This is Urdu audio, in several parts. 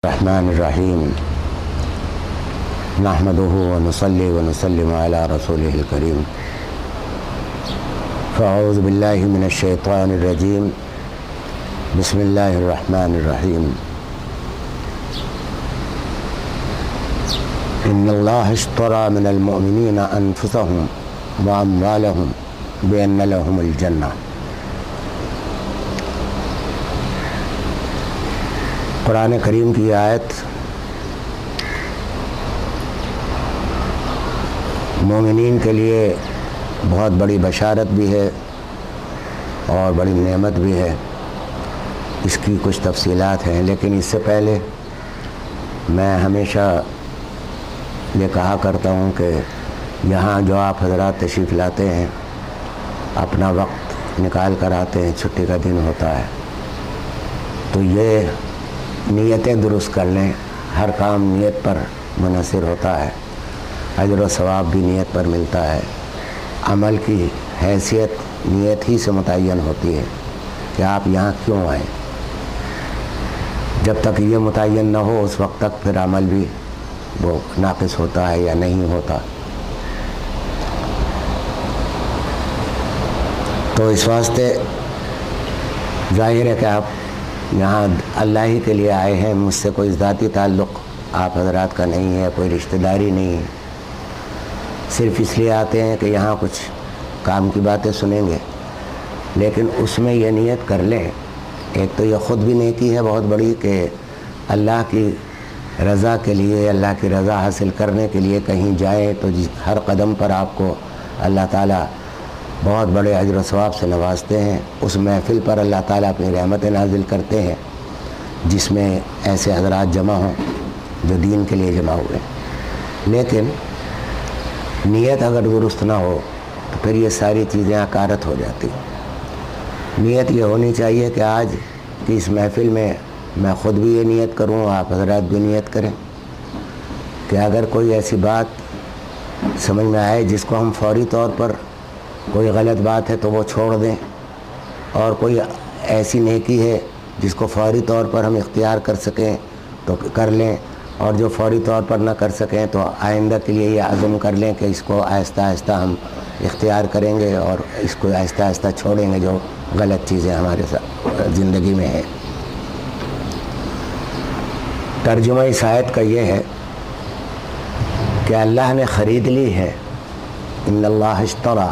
الرحمن الرحیم نحمده ونصلی ونسلم علی رسوله الکریم فاعوذ باللہ من الشیطان الرجیم بسم اللہ الرحمن الرحیم ان اللہ اشتری من المؤمنین انفسهم واموالهم بان لهم الجنہ۔ قرآن کریم کی آیت مومنین کے لیے بہت بڑی بشارت بھی ہے اور بڑی نعمت بھی ہے۔ اس کی کچھ تفصیلات ہیں، لیکن اس سے پہلے میں ہمیشہ یہ کہا کرتا ہوں کہ یہاں جو آپ حضرات تشریف لاتے ہیں، اپنا وقت نکال کر آتے ہیں، چھٹی کا دن ہوتا ہے، تو یہ نیتیں درست کر لیں۔ ہر کام نیت پر منحصر ہوتا ہے، اجر و ثواب بھی نیت پر ملتا ہے۔ عمل کی حیثیت نیت ہی سے متعین ہوتی ہے کہ آپ یہاں کیوں آئیں۔ جب تک یہ متعین نہ ہو اس وقت تک پھر عمل بھی وہ ناقص ہوتا ہے یا نہیں ہوتا۔ تو اس واسطے ظاہر ہے کہ آپ یہاں اللہ ہی کے لیے آئے ہیں، مجھ سے کوئی ذاتی تعلق آپ حضرات کا نہیں ہے، کوئی رشتہ داری نہیں ہے، صرف اس لیے آتے ہیں کہ یہاں کچھ کام کی باتیں سنیں گے۔ لیکن اس میں یہ نیت کر لیں، ایک تو یہ خود بھی نیکی ہے بہت بڑی کہ اللہ کی رضا کے لیے، اللہ کی رضا حاصل کرنے کے لیے کہیں جائیں تو ہر قدم پر آپ کو اللہ تعالیٰ بہت بڑے اجر و ثواب سے نوازتے ہیں۔ اس محفل پر اللہ تعالیٰ اپنی رحمتیں نازل کرتے ہیں جس میں ایسے حضرات جمع ہوں جو دین کے لیے جمع ہوئے۔ لیکن نیت اگر درست نہ ہو تو پھر یہ ساری چیزیں عکارت ہو جاتی۔ نیت یہ ہونی چاہیے کہ آج کی اس محفل میں خود بھی یہ نیت کروں، آپ حضرات بھی نیت کریں کہ اگر کوئی ایسی بات سمجھ میں آئے جس کو ہم فوری طور پر کوئی غلط بات ہے تو وہ چھوڑ دیں، اور کوئی ایسی نیکی ہے جس کو فوری طور پر ہم اختیار کر سکیں تو کر لیں، اور جو فوری طور پر نہ کر سکیں تو آئندہ کے لیے یہ عزم کر لیں کہ اس کو آہستہ آہستہ ہم اختیار کریں گے اور اس کو آہستہ آہستہ چھوڑیں گے جو غلط چیزیں ہمارے ساتھ زندگی میں ہیں۔ ترجمہ اس آیت کا یہ ہے کہ اللہ نے خرید لی ہے، ان اللہ اشتری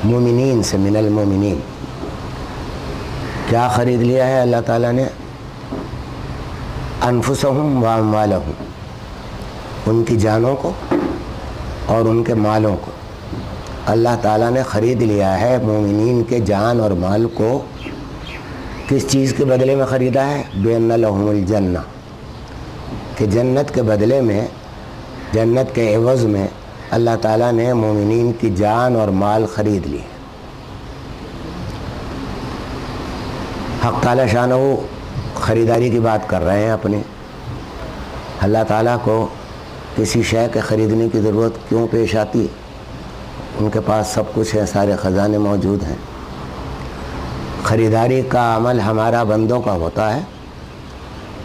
مومنین سے، من المومنین۔ کیا خرید لیا ہے اللہ تعالیٰ نے؟ انفسہم و اموالہم، ان کی جانوں کو اور ان کے مالوں کو اللہ تعالیٰ نے خرید لیا ہے۔ مومنین کے جان اور مال کو کس چیز کے بدلے میں خریدا ہے؟ بِأَنَّ لَهُمُ الْجَنَّةَ، کہ جنت کے بدلے میں، جنت کے عوض میں اللہ تعالیٰ نے مومنین کی جان اور مال خرید لی۔ حق تعالیٰ شانہ خریداری کی بات کر رہے ہیں اپنی۔ اللہ تعالیٰ کو کسی شے کے خریدنے کی ضرورت کیوں پیش آتی؟ ان کے پاس سب کچھ ہے، سارے خزانے موجود ہیں۔ خریداری کا عمل ہمارا بندوں کا ہوتا ہے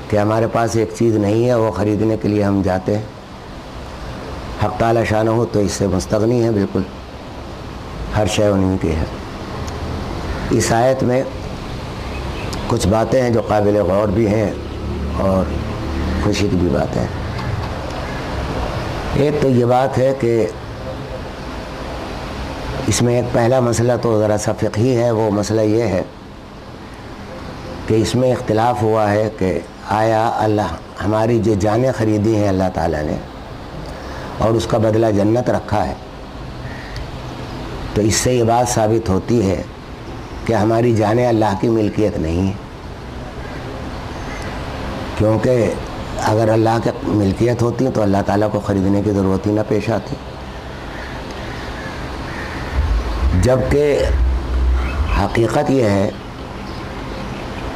کہ ہمارے پاس ایک چیز نہیں ہے، وہ خریدنے کے لیے ہم جاتے ہیں۔ حق تعالیٰ شانہ تو اس سے مستغنی ہے، بالکل ہر شے انہیں کی ہے۔ اس آیت میں کچھ باتیں ہیں جو قابل غور بھی ہیں اور خوشی کی بھی باتیں ہیں۔ ایک تو یہ بات ہے کہ اس میں ایک پہلا مسئلہ تو ذرا سا فقہی ہے، وہ مسئلہ یہ ہے کہ اس میں اختلاف ہوا ہے کہ آیا اللہ ہماری جو جانیں خریدی ہیں اللہ تعالیٰ نے اور اس کا بدلہ جنت رکھا ہے، تو اس سے یہ بات ثابت ہوتی ہے کہ ہماری جانیں اللہ کی ملکیت نہیں ہیں، کیونکہ اگر اللہ کی ملکیت ہوتی تو اللہ تعالیٰ کو خریدنے کی ضرورت ہی نہ پیش آتی۔ جبکہ حقیقت یہ ہے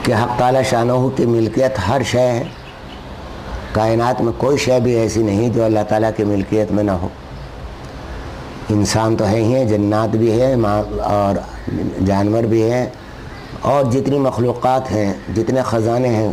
کہ حق تعالیٰ شانہ کی ملکیت ہر شے ہے، کائنات میں کوئی شے بھی ایسی نہیں جو اللہ تعالیٰ کی ملکیت میں نہ ہو۔ انسان تو ہے ہی ہیں، جنات بھی ہیں اور جانور بھی ہیں، اور جتنی مخلوقات ہیں، جتنے خزانے ہیں